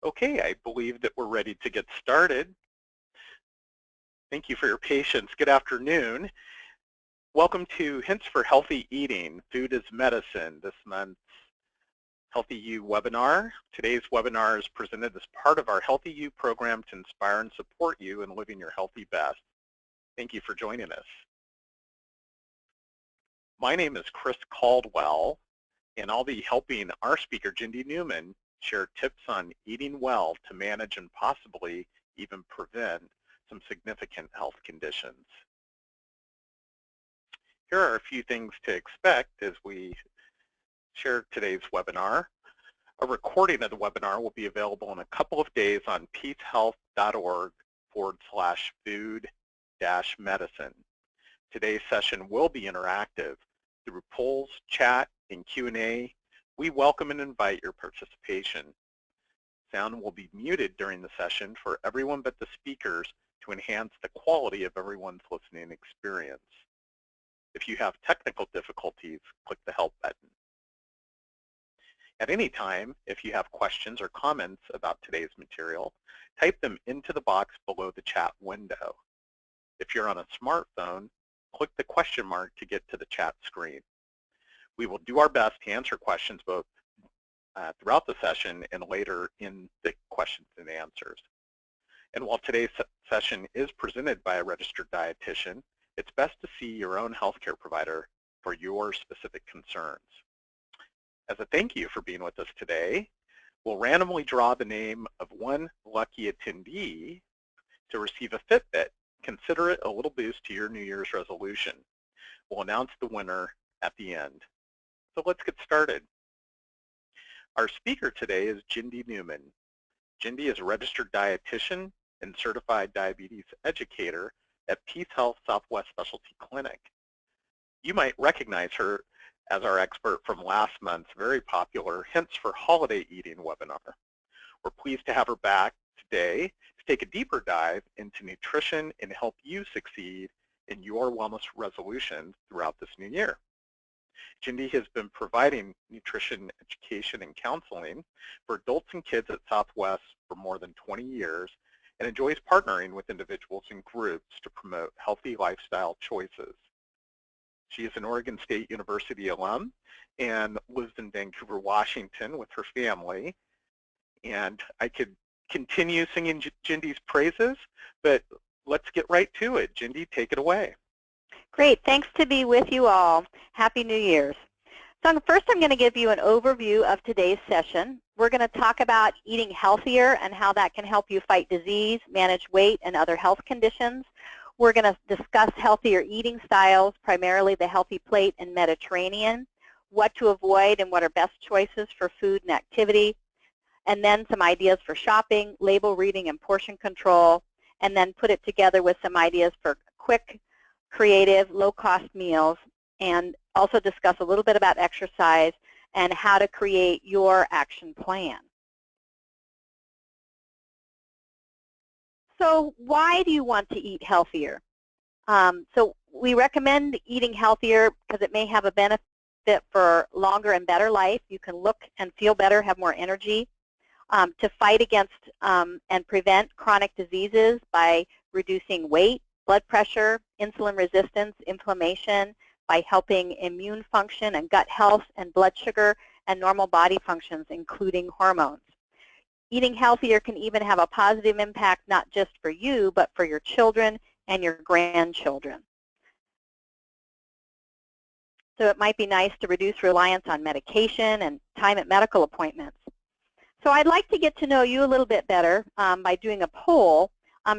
Okay, I believe that we're ready to get started. Thank you for your patience. Good afternoon. Welcome to Hints for Healthy Eating, Food as Medicine, this month's Healthy You webinar. Today's webinar is presented as part of our Healthy You program to inspire and support you in living your healthy best. Thank you for joining us. My name is Chris Caldwell, and I'll be helping our speaker, Jendy Newman, share tips on eating well to manage and possibly even prevent some significant health conditions. Here are a few things to expect as we share today's webinar. A recording of the webinar will be available in a couple of days on peacehealth.org/food-medicine. Today's session will be interactive. Through polls, chat, and Q&A, we welcome and invite your participation. Sound will be muted during the session for everyone but the speakers to enhance the quality of everyone's listening experience. If you have technical difficulties, click the Help button. At any time, if you have questions or comments about today's material, type them into the box below the chat window. If you're on a smartphone, click the question mark to get to the chat screen. We will do our best to answer questions both throughout the session and later in the questions and answers. And while today's session is presented by a registered dietitian, it's best to see your own healthcare provider for your specific concerns. As a thank you for being with us today, we'll randomly draw the name of one lucky attendee to receive a Fitbit. Consider it a little boost to your New Year's resolution. We'll announce the winner at the end. So let's get started. Our speaker today is Jendy Newman. Jendy is a registered dietitian and certified diabetes educator at PeaceHealth Southwest Specialty Clinic. You might recognize her as our expert from last month's very popular Hints for Holiday Eating webinar. We're pleased to have her back today to take a deeper dive into nutrition and help you succeed in your wellness resolutions throughout this new year. Jendy has been providing nutrition education and counseling for adults and kids at Southwest for more than 20 years and enjoys partnering with individuals and groups to promote healthy lifestyle choices. She is an Oregon State University alum and lives in Vancouver, Washington with her family. And I could continue singing Jendy's praises, but let's get right to it. Jendy, take it away. Great. Thanks to be with you all. Happy New Year's. So first I'm going to give you an overview of today's session. We're going to talk about eating healthier and how that can help you fight disease, manage weight, and other health conditions. We're going to discuss healthier eating styles, primarily the healthy plate and Mediterranean, what to avoid and what are best choices for food and activity, and then some ideas for shopping, label reading, and portion control, and then put it together with some ideas for quick, creative, low-cost meals, and also discuss a little bit about exercise and how to create your action plan. So why do you want to eat healthier? So we recommend eating healthier because it may have a benefit for longer and better life. You can look and feel better, have more energy, to fight against and prevent chronic diseases by reducing weight, blood pressure, insulin resistance, inflammation, by helping immune function and gut health and blood sugar and normal body functions, including hormones. Eating healthier can even have a positive impact not just for you, but for your children and your grandchildren. So it might be nice to reduce reliance on medication and time at medical appointments. So I'd like to get to know you a little bit better by doing a poll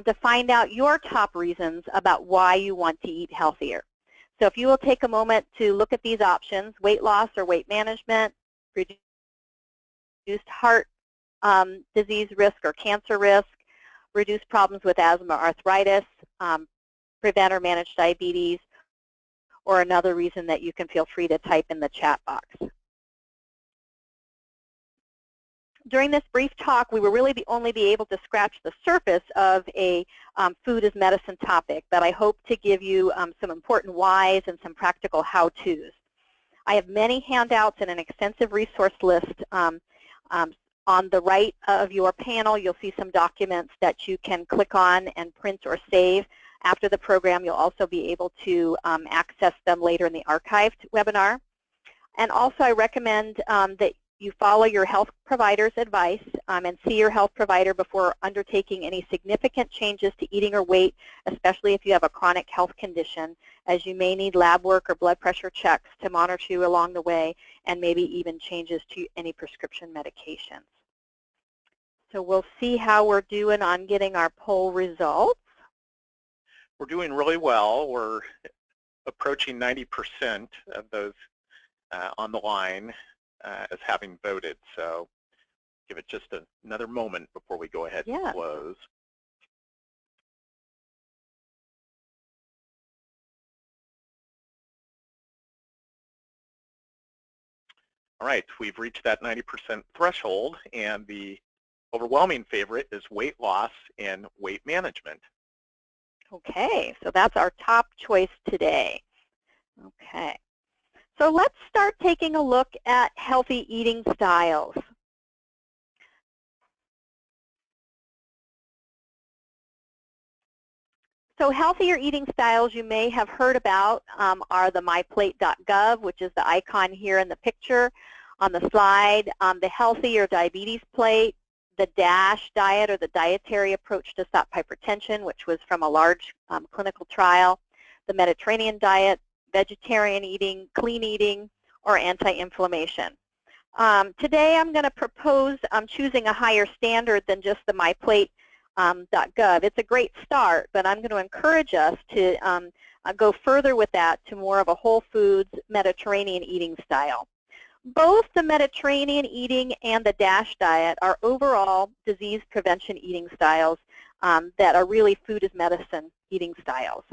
to find out your top reasons about why you want to eat healthier. So if you will take a moment to look at these options, weight loss or weight management, reduced heart disease risk or cancer risk, reduce problems with asthma or arthritis, prevent or manage diabetes, or another reason that you can feel free to type in the chat box. During this brief talk, we will really only be able to scratch the surface of a food as medicine topic, but I hope to give you some important whys and some practical how-tos. I have many handouts and an extensive resource list On the right of your panel, you'll see some documents that you can click on and print or save. After the program, you'll also be able to access them later in the archived webinar. And also, I recommend that you follow your health provider's advice and see your health provider before undertaking any significant changes to eating or weight, especially if you have a chronic health condition, as you may need lab work or blood pressure checks to monitor you along the way, and maybe even changes to any prescription medications. So we'll see how we're doing on getting our poll results. We're doing really well. We're approaching 90% of those on the line as having voted. So give it just another moment before we go ahead and close. All right, we've reached that 90% threshold, and the overwhelming favorite is weight loss and weight management. Okay, so that's our top choice today. Okay, so let's start taking a look at healthy eating styles. So healthier eating styles you may have heard about are the myplate.gov, which is the icon here in the picture on the slide, the healthy or diabetes plate, the DASH diet or the dietary approach to stop hypertension, which was from a large clinical trial, the Mediterranean diet, vegetarian eating, clean eating, or anti-inflammation. Today I'm going to propose choosing a higher standard than just the myplate.gov. It's a great start, but I'm going to encourage us to go further with that to more of a whole foods Mediterranean eating style. Both the Mediterranean eating and the DASH diet are overall disease prevention eating styles that are really food as medicine eating styles.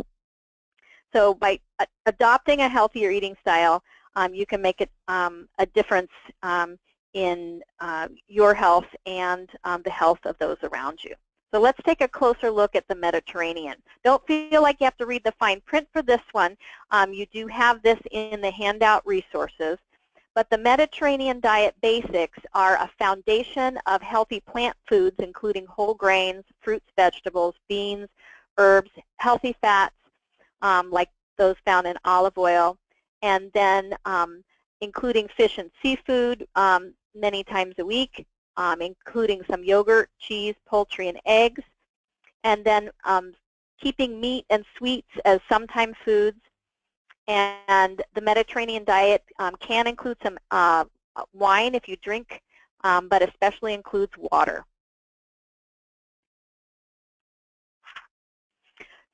So by adopting a healthier eating style, you can make it a difference in your health and the health of those around you. So let's take a closer look at the Mediterranean. Don't feel like you have to read the fine print for this one. You do have this in the handout resources. But the Mediterranean diet basics are a foundation of healthy plant foods, including whole grains, fruits, vegetables, beans, herbs, healthy fats, like those found in olive oil, and then including fish and seafood many times a week, including some yogurt, cheese, poultry, and eggs, and then keeping meat and sweets as sometime foods. And the Mediterranean diet can include some wine if you drink, but especially includes water.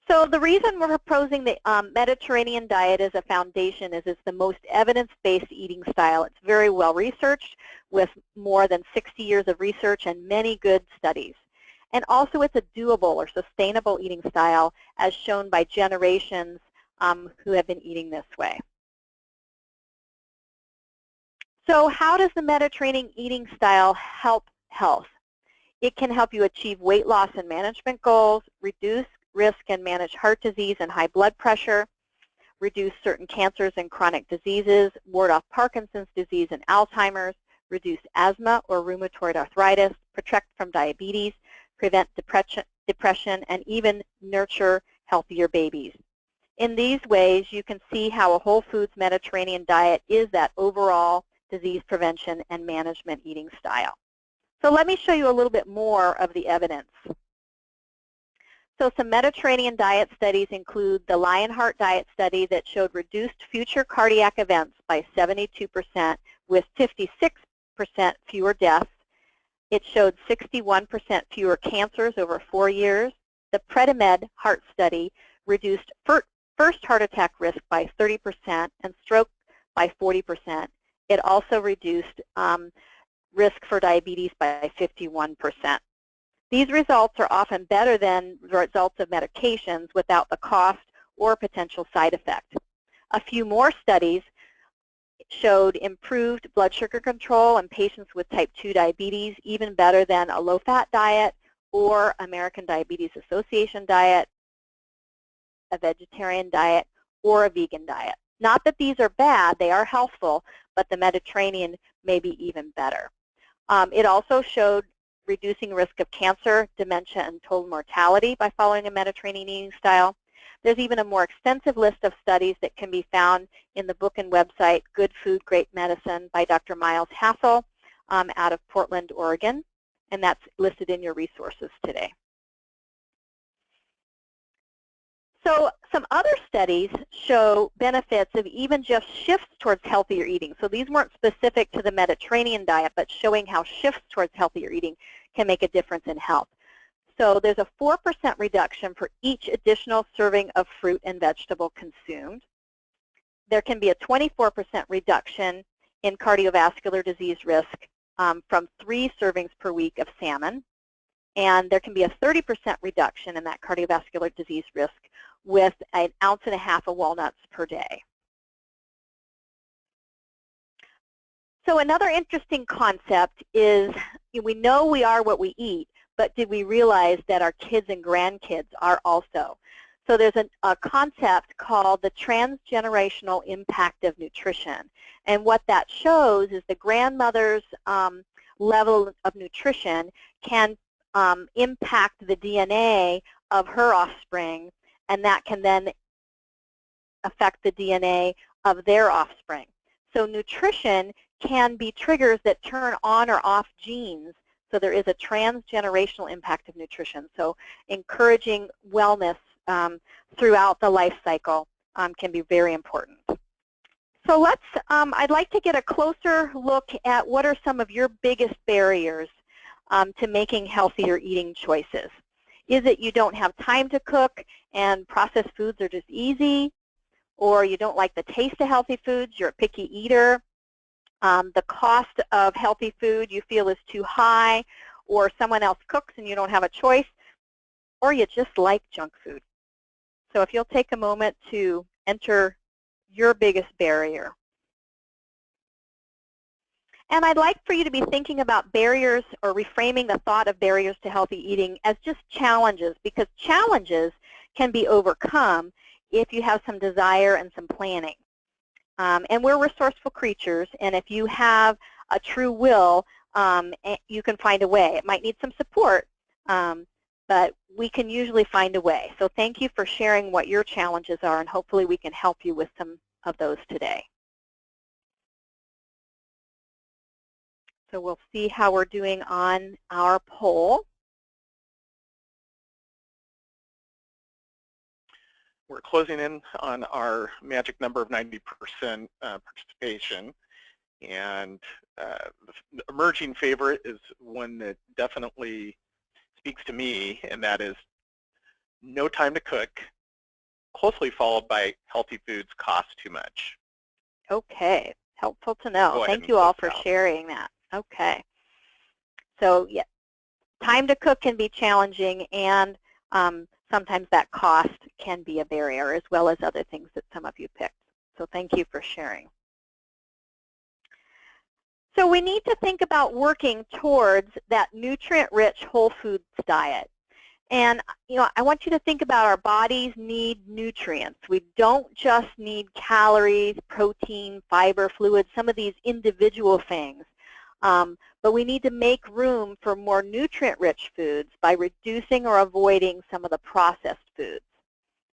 So the reason we're proposing the Mediterranean diet as a foundation is it's the most evidence-based eating style. It's very well researched with more than 60 years of research and many good studies. And also it's a doable or sustainable eating style as shown by generations who have been eating this way. So how does the Mediterranean eating style help health? It can help you achieve weight loss and management goals, reduce risk and manage heart disease and high blood pressure, reduce certain cancers and chronic diseases, ward off Parkinson's disease and Alzheimer's, reduce asthma or rheumatoid arthritis, protect from diabetes, prevent depression, and even nurture healthier babies. In these ways, you can see how a whole foods Mediterranean diet is that overall disease prevention and management eating style. So let me show you a little bit more of the evidence. So some Mediterranean diet studies include the Lionheart diet study that showed reduced future cardiac events by 72% with 56% fewer deaths. It showed 61% fewer cancers over 4 years. The Predimed heart study reduced first heart attack risk by 30% and stroke by 40%. It also reduced risk for diabetes by 51%. These results are often better than the results of medications without the cost or potential side effect. A few more studies showed improved blood sugar control in patients with type 2 diabetes, even better than a low-fat diet or American Diabetes Association diet, a vegetarian diet, or a vegan diet. Not that these are bad, they are healthful, but the Mediterranean may be even better. It also showed reducing risk of cancer, dementia, and total mortality by following a Mediterranean eating style. There's even a more extensive list of studies that can be found in the book and website Good Food, Great Medicine by Dr. Miles Hassel out of Portland, Oregon, and that's listed in your resources today. So some other studies show benefits of even just shifts towards healthier eating. So these weren't specific to the Mediterranean diet, but showing how shifts towards healthier eating can make a difference in health. So there's a 4% reduction for each additional serving of fruit and vegetable consumed. There can be a 24% reduction in cardiovascular disease risk from 3 servings per week of salmon. And there can be a 30% reduction in that cardiovascular disease risk with 1.5 ounces of walnuts per day. So another interesting concept is we know we are what we eat, but did we realize that our kids and grandkids are also? So there's a concept called the transgenerational impact of nutrition. And what that shows is the grandmother's level of nutrition can impact the DNA of her offspring, and that can then affect the DNA of their offspring. So nutrition can be triggers that turn on or off genes. So there is a transgenerational impact of nutrition. So encouraging wellness throughout the life cycle can be very important. So let's, I'd like to get a closer look at what are some of your biggest barriers to making healthier eating choices. Is it you don't have time to cook and processed foods are just easy? Or you don't like the taste of healthy foods, you're a picky eater? The cost of healthy food you feel is too high, or someone else cooks and you don't have a choice, or you just like junk food. So if you'll take a moment to enter your biggest barrier. And I'd like for you to be thinking about barriers or reframing the thought of barriers to healthy eating as just challenges, because challenges can be overcome if you have some desire and some planning. And we're resourceful creatures, and if you have a true will, you can find a way. It might need some support, but we can usually find a way. So thank you for sharing what your challenges are, and hopefully we can help you with some of those today. So we'll see how we're doing on our poll. We're closing in on our magic number of 90% participation, and the emerging favorite is one that definitely speaks to me, and that is no time to cook, closely followed by healthy foods cost too much. Okay, helpful to know. Thank you all for sharing that. Okay. So yeah, time to cook can be challenging, and sometimes that cost can be a barrier, as well as other things that some of you picked. So thank you for sharing. So we need to think about working towards that nutrient-rich whole foods diet. And I want you to think about our bodies need nutrients. We don't just need calories, protein, fiber, fluids, some of these individual things. But we need to make room for more nutrient-rich foods by reducing or avoiding some of the processed foods.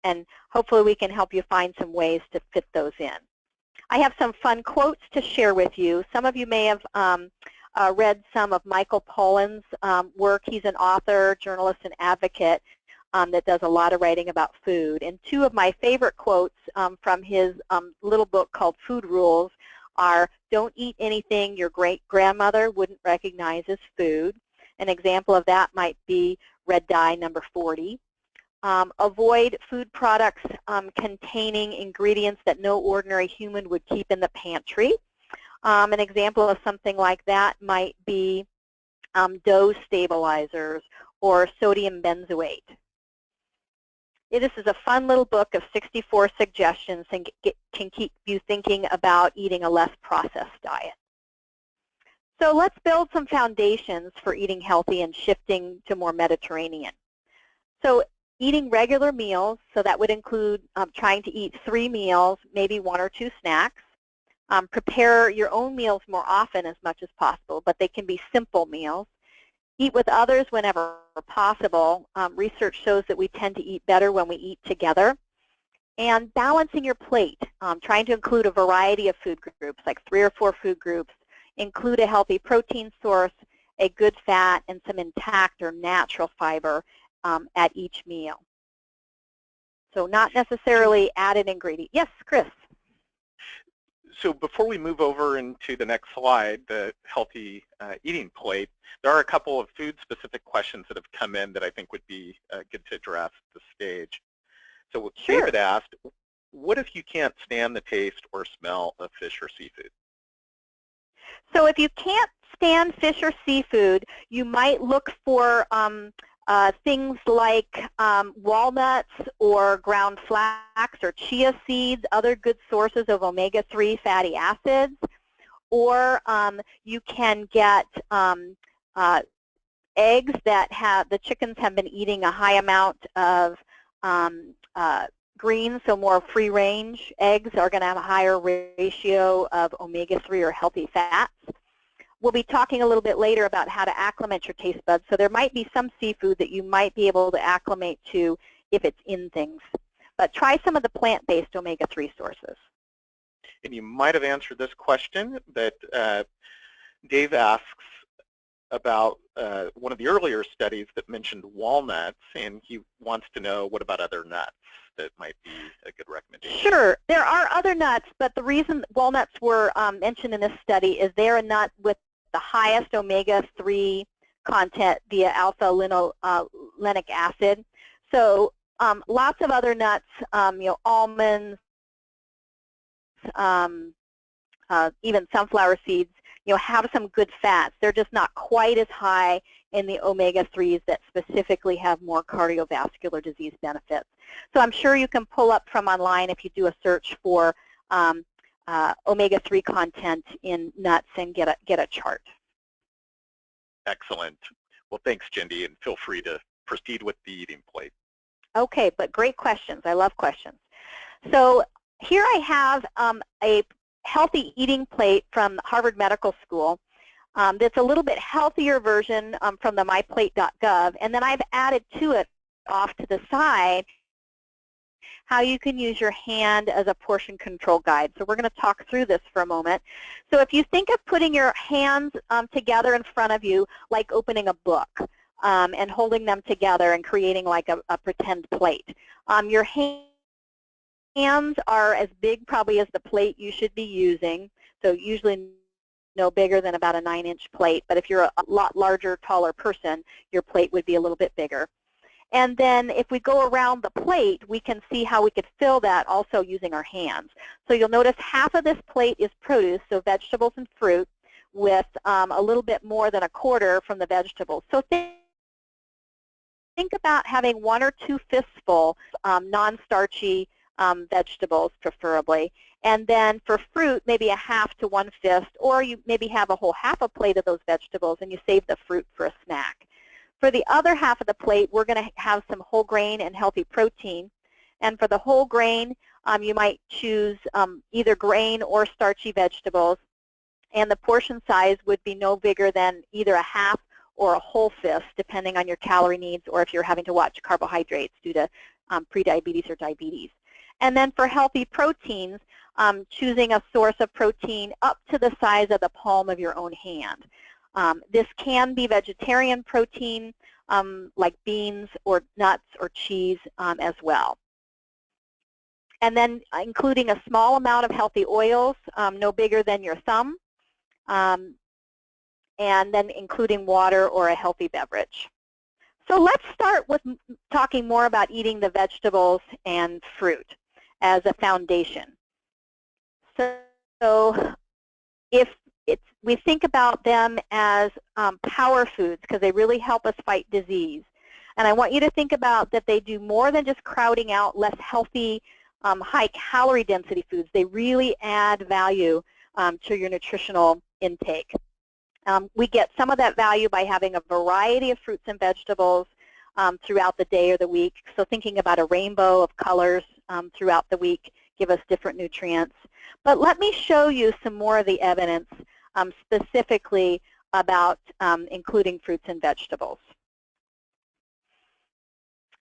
And hopefully we can help you find some ways to fit those in. I have some fun quotes to share with you. Some of you may have read some of Michael Pollan's work. He's an author, journalist, and advocate that does a lot of writing about food. And 2 of my favorite quotes from his little book called Food Rules are, don't eat anything your great-grandmother wouldn't recognize as food. An example of that might be red dye number 40. Avoid food products containing ingredients that no ordinary human would keep in the pantry. An example of something like that might be dose stabilizers or sodium benzoate. This is a fun little book of 64 suggestions and can keep you thinking about eating a less processed diet. So let's build some foundations for eating healthy and shifting to more Mediterranean. So eating regular meals, so that would include trying to eat 3 meals, maybe 1 or 2 snacks. Prepare your own meals more often as much as possible, but they can be simple meals. Eat with others whenever possible. Research shows that we tend to eat better when we eat together. And balancing your plate, trying to include a variety of food groups, like 3 or 4 food groups. Include a healthy protein source, a good fat, and some intact or natural fiber at each meal. So not necessarily added ingredient. Yes, Chris? So before we move over into the next slide, the healthy eating plate, there are a couple of food-specific questions that have come in that I think would be good to address at this stage. So Sure. David asked, what if you can't stand the taste or smell of fish or seafood? So if you can't stand fish or seafood, you might look for things like walnuts or ground flax or chia seeds, other good sources of omega-3 fatty acids. Or you can get eggs that the chickens have been eating a high amount of greens, so more free-range eggs are going to have a higher ratio of omega-3 or healthy fats. We'll be talking a little bit later about how to acclimate your taste buds. So there might be some seafood that you might be able to acclimate to if it's in things. But try some of the plant-based omega-3 sources. And you might have answered this question, but Dave asks about one of the earlier studies that mentioned walnuts, and he wants to know, what about other nuts that might be a good recommendation? Sure. There are other nuts, but the reason walnuts were mentioned in this study is they're a nut with the highest omega-3 content via alpha-linolenic acid. So lots of other nuts, almonds, even sunflower seeds, have some good fats. They're just not quite as high in the omega-3s that specifically have more cardiovascular disease benefits. So I'm sure you can pull up from online if you do a search for omega-3 content in nuts and get a chart. Excellent. Well, thanks, Jendy, and feel free to proceed with the eating plate. Okay, but great questions. I love questions. So here I have a healthy eating plate from Harvard Medical School that's a little bit healthier version from the myplate.gov, and then I've added to it off to the side how you can use your hand as a portion control guide. So we're going to talk through this for a moment. So if you think of putting your hands together in front of you like opening a book and holding them together and creating like a pretend plate. Your hands are as big probably as the plate you should be using, so usually no bigger than about a 9-inch plate, but if you're a lot larger, taller person, your plate would be a little bit bigger. And then if we go around the plate, we can see how we could fill that also using our hands. So you'll notice half of this plate is produce, so vegetables and fruit, with a little bit more than a quarter from the vegetables. So think about having 1 or 2 fistfuls, non-starchy vegetables preferably, and then for fruit maybe a half to 1 fist, or you maybe have a whole half a plate of those vegetables and you save the fruit for a snack. For the other half of the plate, we're going to have some whole grain and healthy protein, and for the whole grain you might choose either grain or starchy vegetables, and the portion size would be no bigger than either a half or a whole fist, depending on your calorie needs or if you're having to watch carbohydrates due to prediabetes or diabetes. And then for healthy proteins, choosing a source of protein up to the size of the palm of your own hand. This can be vegetarian protein like beans or nuts or cheese as well. And then including a small amount of healthy oils, no bigger than your thumb, and then including water or a healthy beverage. So let's start with talking more about eating the vegetables and fruit as a foundation. So if we think about them as power foods because they really help us fight disease. And I want you to think about that they do more than just crowding out less healthy, high calorie density foods. They really add value to your nutritional intake. We get some of that value by having a variety of fruits and vegetables throughout the day or the week. So thinking about a rainbow of colors throughout the week give us different nutrients. But let me show you some more of the evidence specifically about including fruits and vegetables.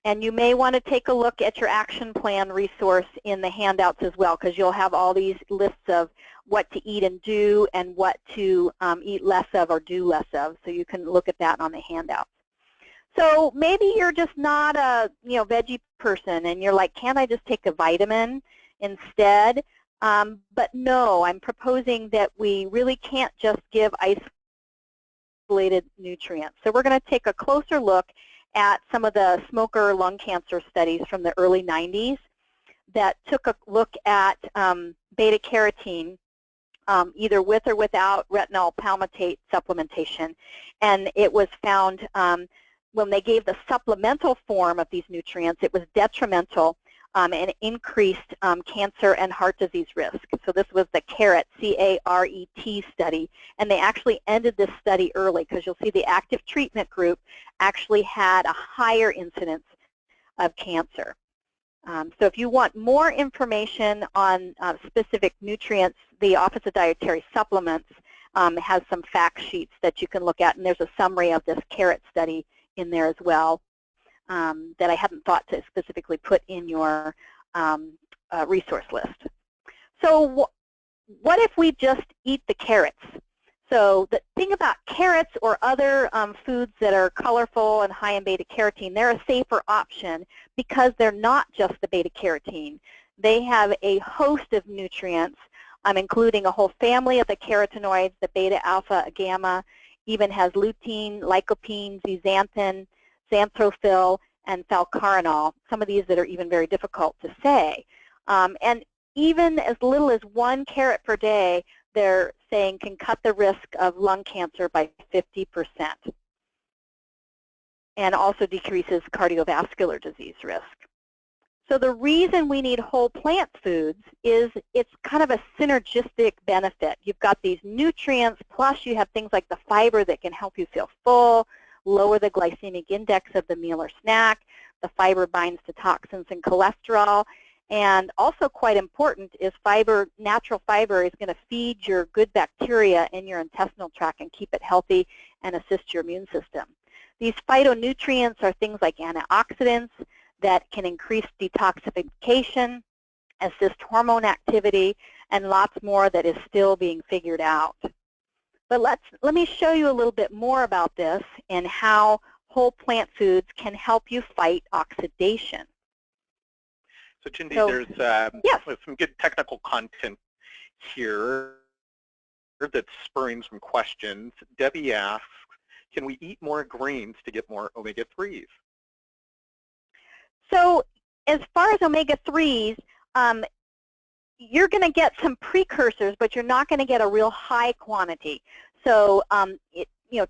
And you may want to take a look at your action plan resource in the handouts as well, because you'll have all these lists of what to eat and do and what to eat less of or do less of. So you can look at that on the handouts. So maybe you're just not a veggie person and you're like, can't I just take a vitamin instead? But no, I'm proposing that we really can't just give isolated nutrients. So we're going to take a closer look at some of the smoker lung cancer studies from the early 90s that took a look at beta-carotene, either with or without retinol palmitate supplementation. And it was found when they gave the supplemental form of these nutrients, it was detrimental and increased cancer and heart disease risk. So this was the CARET, C-A-R-E-T study, and they actually ended this study early because you'll see the active treatment group actually had a higher incidence of cancer. So if you want more information on specific nutrients, the Office of Dietary Supplements has some fact sheets that you can look at, and there's a summary of this CARET study in there as well. That I hadn't thought to specifically put in your resource list. So what if we just eat the carrots? So the thing about carrots or other foods that are colorful and high in beta-carotene, they're a safer option because they're not just the beta-carotene. They have a host of nutrients, including a whole family of the carotenoids, the beta, alpha, gamma, even has lutein, lycopene, zeaxanthin, xanthophyll, and falcarinol, some of these that are even very difficult to say. And even as little as 1 carrot per day, they're saying can cut the risk of lung cancer by 50%. And also decreases cardiovascular disease risk. So the reason we need whole plant foods is it's kind of a synergistic benefit. You've got these nutrients, plus you have things like the fiber that can help you feel full, lower the glycemic index of the meal or snack. The fiber binds to toxins and cholesterol. And also quite important is fiber, natural fiber is going to feed your good bacteria in your intestinal tract and keep it healthy and assist your immune system. These phytonutrients are things like antioxidants that can increase detoxification, assist hormone activity, and lots more that is still being figured out. But let me show you a little bit more about this and how whole plant foods can help you fight oxidation. So Jendy, So, there's yes. some good technical content here that's spurring some questions. Debbie asks, can we eat more greens to get more omega-3s? So as far as omega-3s, you're going to get some precursors, but you're not going to get a real high quantity. So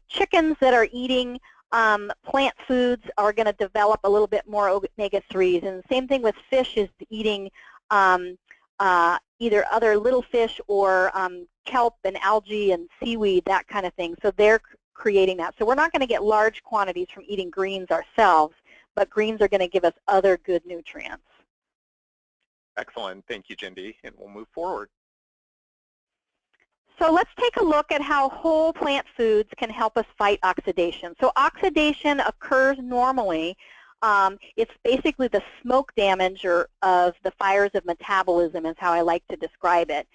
chickens that are eating plant foods are going to develop a little bit more omega-3s, and the same thing with fish is eating either other little fish or kelp and algae and seaweed, that kind of thing. So they're creating that. So we're not going to get large quantities from eating greens ourselves, but greens are going to give us other good nutrients. Excellent. Thank you, Jendy. And we'll move forward. So let's take a look at how whole plant foods can help us fight oxidation. So oxidation occurs normally. It's basically the smoke damage of the fires of metabolism is how I like to describe it.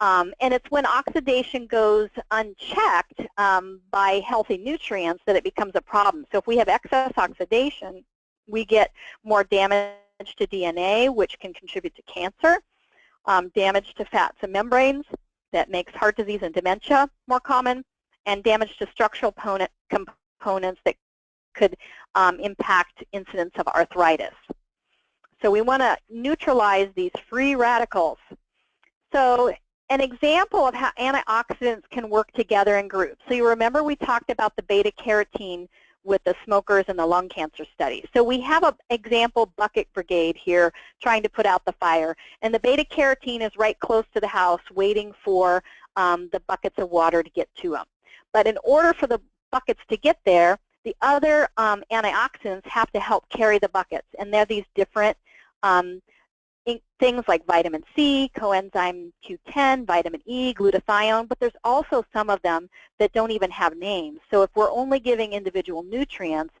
And it's when oxidation goes unchecked by healthy nutrients that it becomes a problem. So if we have excess oxidation, we get more damage to DNA, which can contribute to cancer, damage to fats and membranes that makes heart disease and dementia more common, and damage to structural components that could impact incidence of arthritis. So we want to neutralize these free radicals. So an example of how antioxidants can work together in groups. So you remember we talked about the beta-carotene with the smokers and the lung cancer study. So we have an example bucket brigade here trying to put out the fire. And the beta-carotene is right close to the house waiting for the buckets of water to get to them. But in order for the buckets to get there, the other antioxidants have to help carry the buckets. And they're these different things like vitamin C, coenzyme Q10, vitamin E, glutathione, but there's also some of them that don't even have names. So if we're only giving individual nutrients,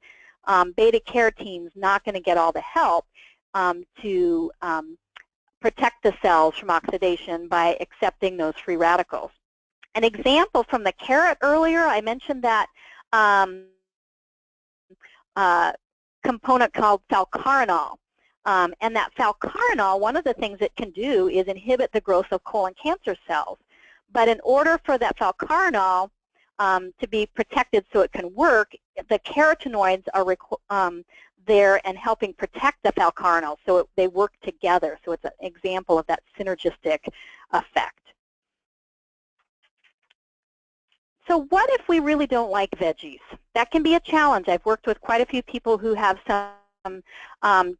beta-carotene's not going to get all the help to protect the cells from oxidation by accepting those free radicals. An example from the carrot earlier, I mentioned that component called falcarinol. And that falcarinol, one of the things it can do is inhibit the growth of colon cancer cells. But in order for that falcarinol to be protected so it can work, the carotenoids are there and helping protect the falcarinol, so they work together. So it's an example of that synergistic effect. So what if we really don't like veggies? That can be a challenge. I've worked with quite a few people who have some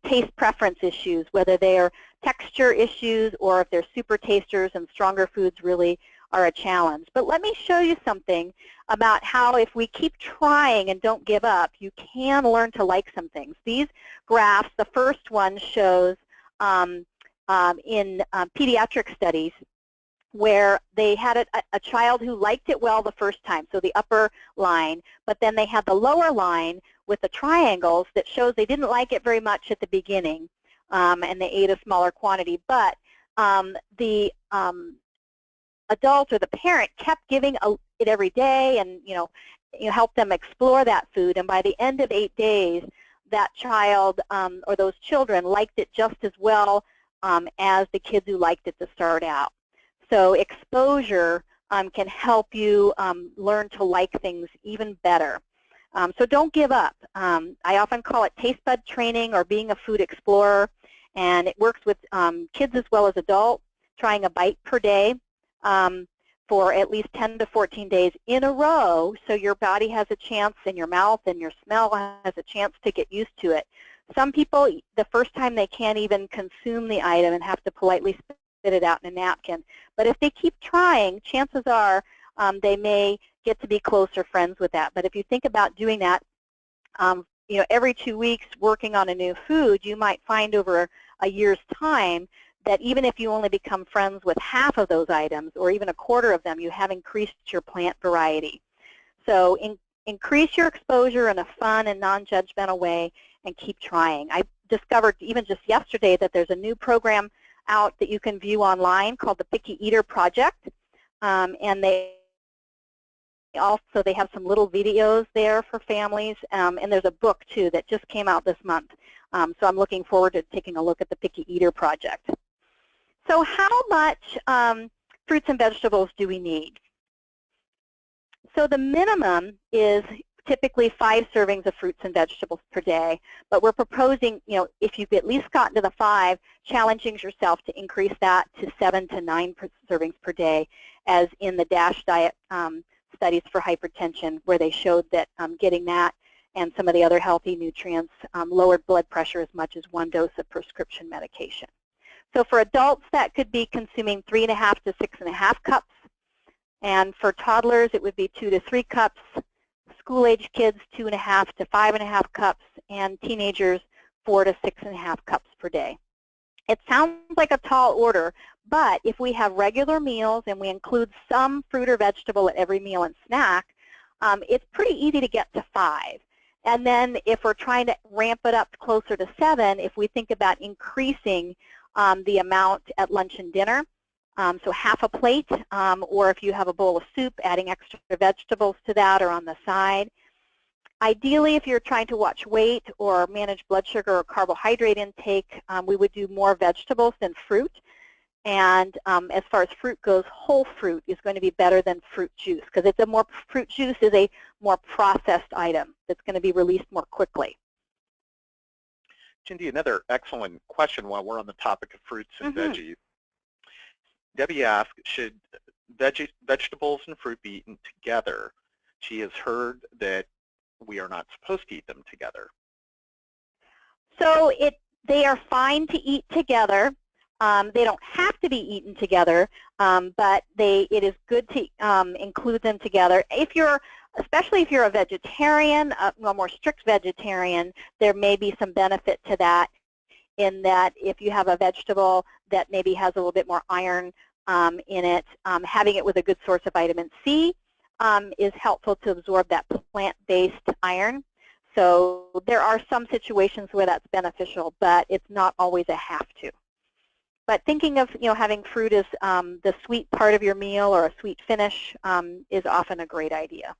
taste preference issues, whether they are texture issues or if they're super tasters and stronger foods really are a challenge. But let me show you something about how if we keep trying and don't give up, you can learn to like some things. These graphs, the first one shows in pediatric studies where they had a child who liked it well the first time, so the upper line, but then they had the lower line with the triangles that shows they didn't like it very much at the beginning, and they ate a smaller quantity, but the adult or the parent kept giving it every day and you help them explore that food, and by the end of 8 days, that child or those children liked it just as well as the kids who liked it to start out. So exposure can help you learn to like things even better. So don't give up. I often call it taste bud training or being a food explorer, and it works with kids as well as adults, trying a bite per day for at least 10 to 14 days in a row, so your body has a chance, and your mouth and your smell has a chance to get used to it. Some people, the first time they can't even consume the item and have to politely spit it out in a napkin. But if they keep trying, chances are they may get to be closer friends with that. But if you think about doing that, every 2 weeks working on a new food, you might find over a year's time that even if you only become friends with half of those items or even a quarter of them, you have increased your plant variety. So increase your exposure in a fun and non-judgmental way and keep trying. I discovered even just yesterday that there's a new program out that you can view online called the Picky Eater Project, and they have some little videos there for families, and there's a book too that just came out this month. So I'm looking forward to taking a look at the Picky Eater Project. So how much fruits and vegetables do we need? So the minimum is typically 5 servings of fruits and vegetables per day, but we're proposing, if you've at least gotten to the 5, challenging yourself to increase that to 7 to 9 servings per day, as in the DASH diet studies for hypertension, where they showed that getting that and some of the other healthy nutrients lowered blood pressure as much as 1 dose of prescription medication. So for adults, that could be consuming 3.5 to 6.5 cups, and for toddlers, it would be 2 to 3 cups. School-age kids, 2.5 to 5.5 cups, and teenagers, 4 to 6.5 cups per day. It sounds like a tall order, but if we have regular meals and we include some fruit or vegetable at every meal and snack, it's pretty easy to get to 5. And then if we're trying to ramp it up closer to 7, if we think about increasing the amount at lunch and dinner, so half a plate, or if you have a bowl of soup, adding extra vegetables to that or on the side. Ideally, if you're trying to watch weight or manage blood sugar or carbohydrate intake, we would do more vegetables than fruit. And as far as fruit goes, whole fruit is going to be better than fruit juice, because fruit juice is a more processed item that's going to be released more quickly. Jendy, another excellent question while we're on the topic of fruits and veggies. Debbie asked, should vegetables and fruit be eaten together? She has heard that we are not supposed to eat them together. So they are fine to eat together. They don't have to be eaten together, but it is good to include them together. Especially if you're a vegetarian, a more strict vegetarian, there may be some benefit to that. in that if you have a vegetable that maybe has a little bit more iron in it, having it with a good source of vitamin C is helpful to absorb that plant-based iron. So there are some situations where that's beneficial, but it's not always a have to. But thinking of having fruit as the sweet part of your meal or a sweet finish is often a great idea.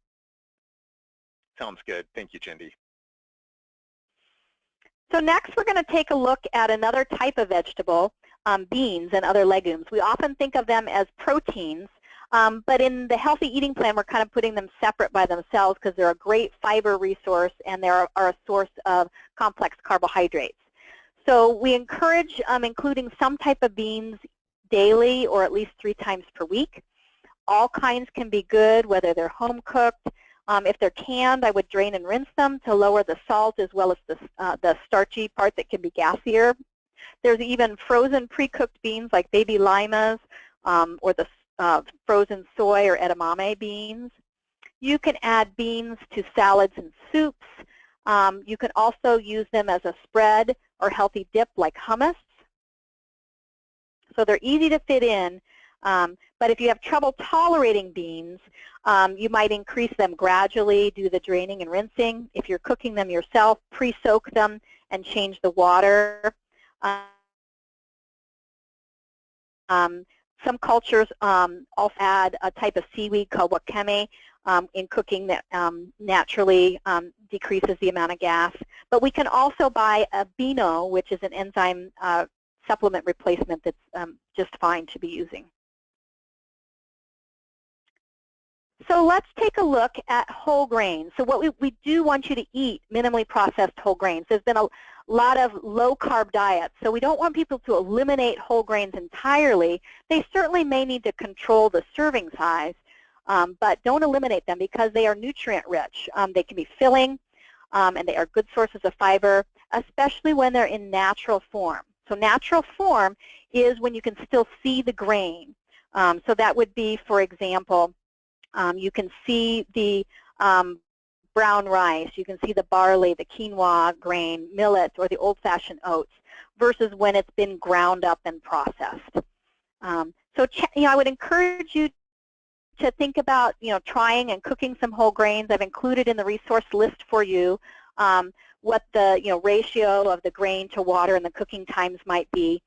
Sounds good. Thank you, Jendy. So next we're going to take a look at another type of vegetable, beans and other legumes. We often think of them as proteins, but in the healthy eating plan we're kind of putting them separate by themselves because they're a great fiber resource and they are a source of complex carbohydrates. So we encourage including some type of beans daily or at least 3 times per week. All kinds can be good, whether they're home cooked. If they're canned, I would drain and rinse them to lower the salt as well as the starchy part that can be gassier. There's even frozen pre-cooked beans like baby limas or the frozen soy or edamame beans. You can add beans to salads and soups. You can also use them as a spread or healthy dip like hummus. So they're easy to fit in, but if you have trouble tolerating beans, you might increase them gradually, do the draining and rinsing. If you're cooking them yourself, pre-soak them and change the water. Some cultures also add a type of seaweed called wakame in cooking that naturally decreases the amount of gas. But we can also buy a Beano, which is an enzyme supplement replacement that's just fine to be using. So let's take a look at whole grains. So what we do want you to eat minimally processed whole grains. There's been a lot of low-carb diets, so we don't want people to eliminate whole grains entirely. They certainly may need to control the serving size, but don't eliminate them because they are nutrient-rich. They can be filling, and they are good sources of fiber, especially when they're in natural form. So natural form is when you can still see the grain. So that would be, for example, you can see the brown rice, you can see the barley, the quinoa grain, millet, or the old-fashioned oats, versus when it's been ground up and processed. So I would encourage you to think about trying and cooking some whole grains. I've included in the resource list for you what the ratio of the grain to water and the cooking times might be.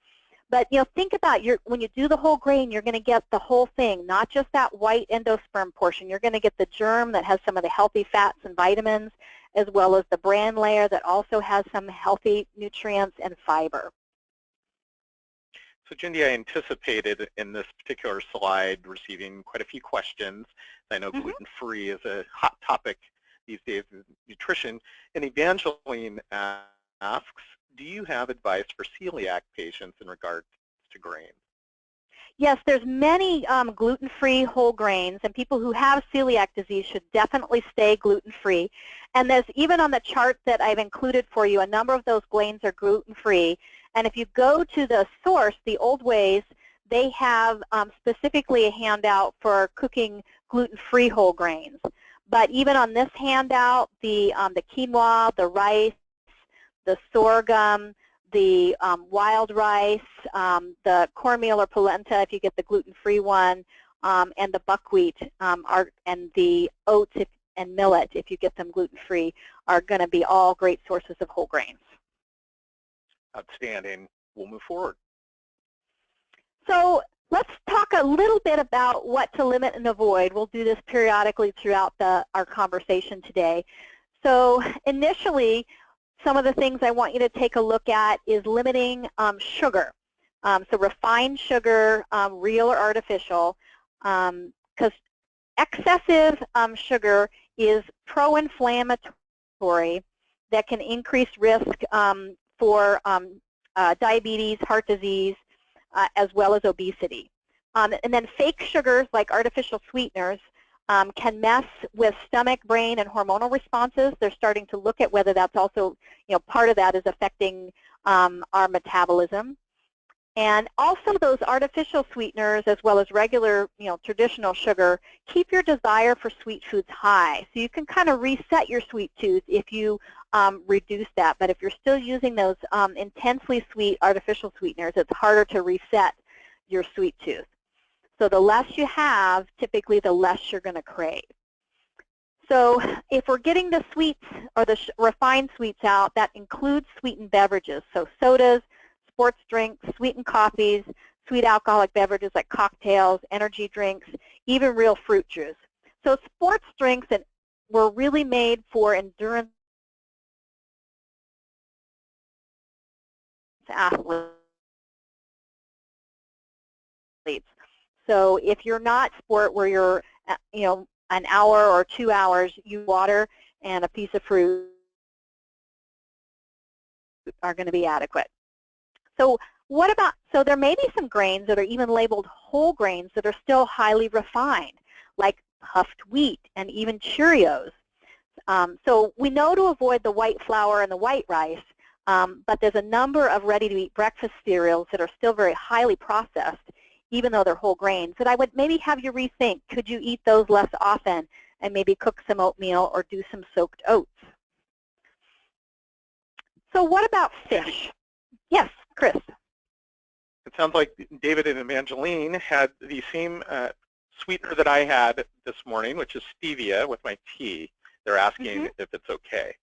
But think about when you do the whole grain, you're going to get the whole thing, not just that white endosperm portion. You're going to get the germ that has some of the healthy fats and vitamins, as well as the bran layer that also has some healthy nutrients and fiber. So Jendy, I anticipated in this particular slide receiving quite a few questions. I know gluten-free is a hot topic these days in nutrition. And Evangeline asks, do you have advice for celiac patients in regards to grains? Yes, there's many gluten-free whole grains, and people who have celiac disease should definitely stay gluten-free. And there's even on the chart that I've included for you, a number of those grains are gluten-free. And if you go to the source, the Old Ways, they have specifically a handout for cooking gluten-free whole grains. But even on this handout, the quinoa, the rice, the sorghum, the wild rice, the cornmeal or polenta if you get the gluten-free one, and the buckwheat and the oats and millet if you get them gluten-free are going to be all great sources of whole grains. Outstanding. We'll move forward. So let's talk a little bit about what to limit and avoid. We'll do this periodically throughout our conversation today. So initially, some of the things I want you to take a look at is limiting sugar. So refined sugar, real or artificial, because excessive sugar is pro-inflammatory that can increase risk for diabetes, heart disease, as well as obesity. And then fake sugars like artificial sweeteners can mess with stomach, brain, and hormonal responses. They're starting to look at whether that's also, part of that is affecting our metabolism. And also those artificial sweeteners, as well as regular, traditional sugar, keep your desire for sweet foods high. So you can kind of reset your sweet tooth if you reduce that. But if you're still using those intensely sweet artificial sweeteners, it's harder to reset your sweet tooth. So the less you have, typically the less you're going to crave. So if we're getting the sweets or the refined sweets out, that includes sweetened beverages. So sodas, sports drinks, sweetened coffees, sweet alcoholic beverages like cocktails, energy drinks, even real fruit juice. So sports drinks were really made for endurance athletes. So if you're not sport where you're, an hour or 2 hours, you water and a piece of fruit are going to be adequate. So so there may be some grains that are even labeled whole grains that are still highly refined, like puffed wheat and even Cheerios. So we know to avoid the white flour and the white rice, but there's a number of ready-to-eat breakfast cereals that are still very highly processed, even though they're whole grains, that I would maybe have you rethink. Could you eat those less often and maybe cook some oatmeal or do some soaked oats? So what about fish? Yes, Chris. It sounds like David and Evangeline had the same sweetener that I had this morning, which is stevia with my tea. They're asking if it's okay.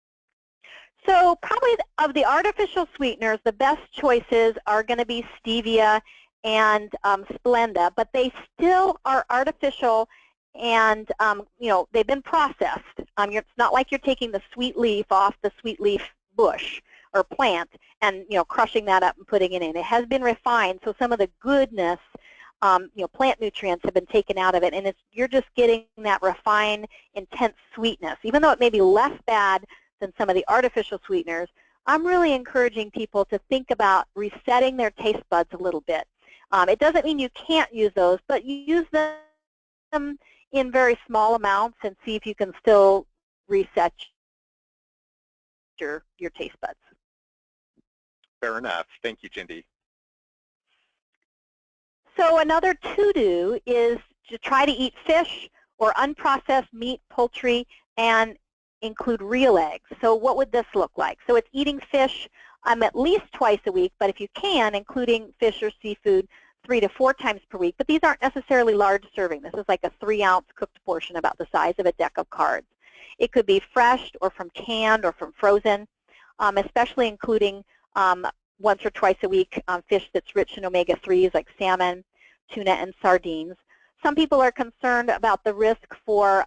So probably of the artificial sweeteners, the best choices are going to be stevia and Splenda, but they still are artificial and, they've been processed. It's not like you're taking the sweet leaf off the sweet leaf bush or plant and, crushing that up and putting it in. It has been refined, so some of the goodness, plant nutrients have been taken out of it, and you're just getting that refined, intense sweetness. Even though it may be less bad than some of the artificial sweeteners, I'm really encouraging people to think about resetting their taste buds a little bit. It doesn't mean you can't use those, but you use them in very small amounts and see if you can still reset your taste buds. Fair enough. Thank you, Jendy. So another to-do is to try to eat fish or unprocessed meat, poultry, and include real eggs. So what would this look like? So it's eating fish at least twice a week, but if you can, including fish or seafood 3 to 4 times per week. But these aren't necessarily large serving. This is like a 3-ounce cooked portion about the size of a deck of cards. It could be fresh or from canned or from frozen, especially including once or twice a week fish that's rich in omega-3s like salmon, tuna, and sardines. Some people are concerned about the risk for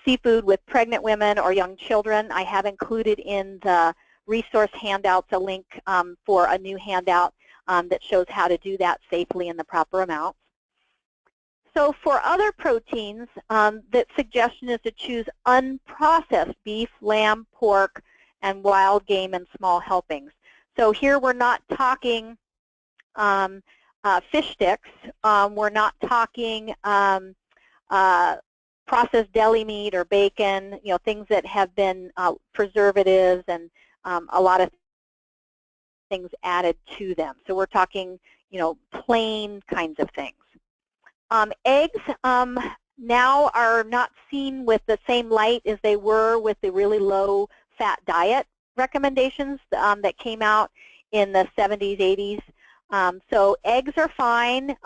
seafood with pregnant women or young children. I have included in the resource handouts a link for a new handout that shows how to do that safely in the proper amounts. So for other proteins, the suggestion is to choose unprocessed beef, lamb, pork, and wild game in small helpings. So here we're not talking fish sticks. We're not talking processed deli meat or bacon, things that have been preservatives and a lot of things added to them. So we're talking, plain kinds of things. Eggs now are not seen with the same light as they were with the really low fat diet recommendations that came out in the 70s, 80s. So eggs are fine,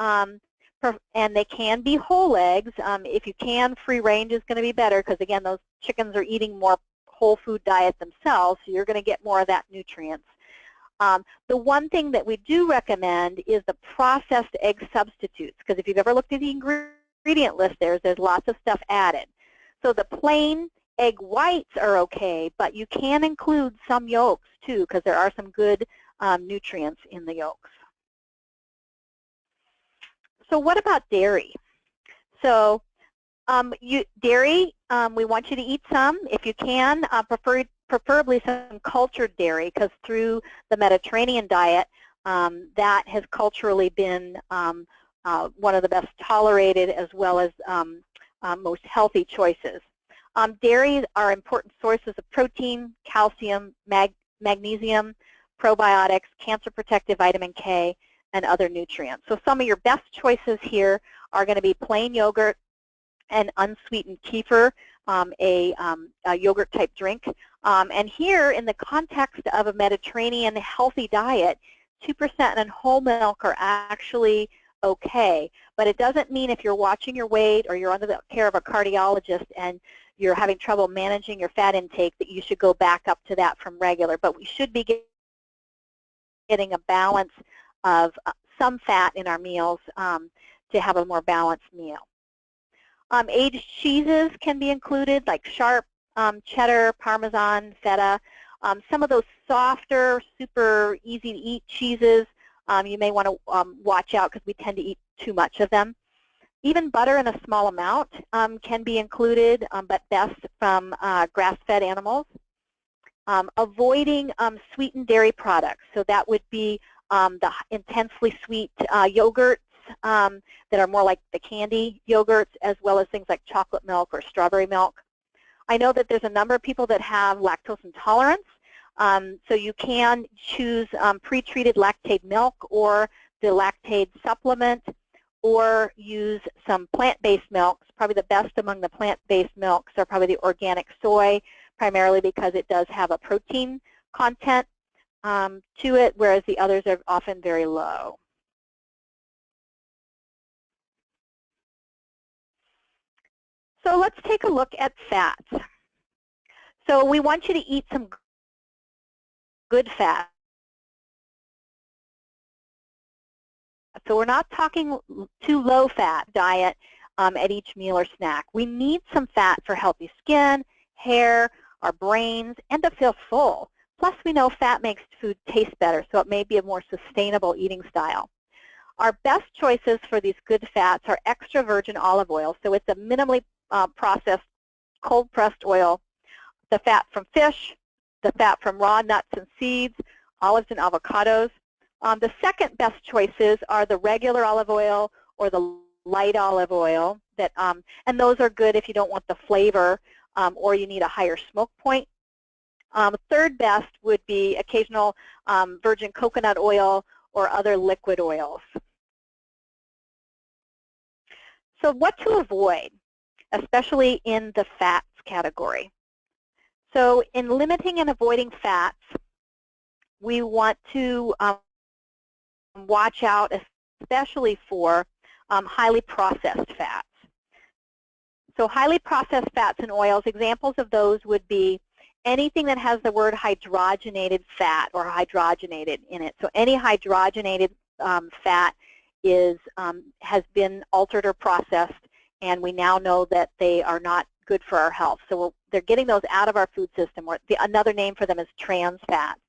and they can be whole eggs. If you can, free range is going to be better because, again, those chickens are eating more whole food diet themselves, so you're going to get more of that nutrients. The one thing that we do recommend is the processed egg substitutes, because if you've ever looked at the ingredient list, there's lots of stuff added. So the plain egg whites are okay, but you can include some yolks too, because there are some good nutrients in the yolks. So what about dairy? So dairy, we want you to eat some if you can, preferably some cultured dairy, because through the Mediterranean diet, that has culturally been one of the best tolerated as well as most healthy choices. Dairies are important sources of protein, calcium, magnesium, probiotics, cancer protective vitamin K, and other nutrients. So some of your best choices here are going to be plain yogurt and unsweetened kefir, a yogurt type drink. And here in the context of a Mediterranean healthy diet, 2% and whole milk are actually okay. But it doesn't mean if you're watching your weight or you're under the care of a cardiologist and you're having trouble managing your fat intake that you should go back up to that from regular. But we should be getting a balance of some fat in our meals to have a more balanced meal. Aged cheeses can be included, like sharp, cheddar, Parmesan, feta. Some of those softer, super easy to eat cheeses, you may want to watch out because we tend to eat too much of them. Even butter in a small amount can be included, but best from grass-fed animals. Avoiding sweetened dairy products. So that would be the intensely sweet yogurts that are more like the candy yogurts, as well as things like chocolate milk or strawberry milk. I know that there's a number of people that have lactose intolerance, so you can choose pre-treated lactate milk or the lactate supplement, or use some plant-based milks. Probably the best among the plant-based milks are probably the organic soy, primarily because it does have a protein content to it, whereas the others are often very low. So let's take a look at fats. So we want you to eat some good fat. So we're not talking too low-fat diet at each meal or snack. We need some fat for healthy skin, hair, our brains, and to feel full. Plus, we know fat makes food taste better, so it may be a more sustainable eating style. Our best choices for these good fats are extra virgin olive oil. So it's a minimally processed, cold-pressed oil, the fat from fish, the fat from raw nuts and seeds, olives and avocados. The second best choices are the regular olive oil or the light olive oil, that, and those are good if you don't want the flavor or you need a higher smoke point. Third best would be occasional virgin coconut oil or other liquid oils. So what to avoid, especially in the fats category? So in limiting and avoiding fats, we want to watch out especially for highly processed fats. So highly processed fats and oils, examples of those would be anything that has the word hydrogenated fat or hydrogenated in it. So any hydrogenated fat has been altered or processed, and we now know that they are not good for our health. So they're getting those out of our food system. Another name for them is trans fats.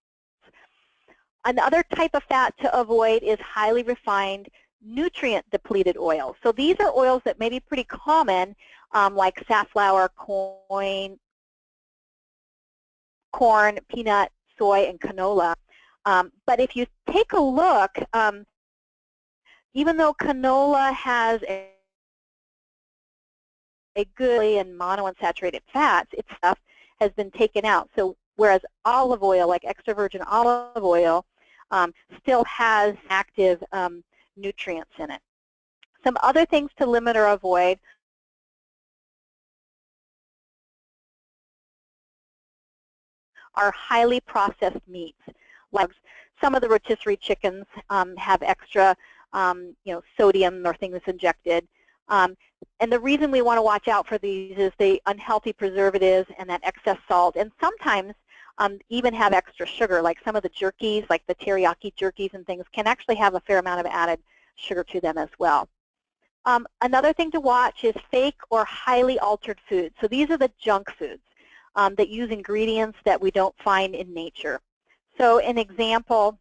Another type of fat to avoid is highly refined, nutrient-depleted oils. So these are oils that may be pretty common, like safflower, corn, peanut, soy, and canola. But if you take a look, even though canola has a good and monounsaturated fats, its stuff has been taken out. So whereas olive oil, like extra virgin olive oil, still has active nutrients in it. Some other things to limit or avoid are highly processed meats. Like some of the rotisserie chickens have extra sodium or things injected. And the reason we want to watch out for these is the unhealthy preservatives and that excess salt, and sometimes even have extra sugar, like some of the jerkies, like the teriyaki jerkies and things, can actually have a fair amount of added sugar to them as well. Another thing to watch is fake or highly altered foods. So these are the junk foods that use ingredients that we don't find in nature. So an example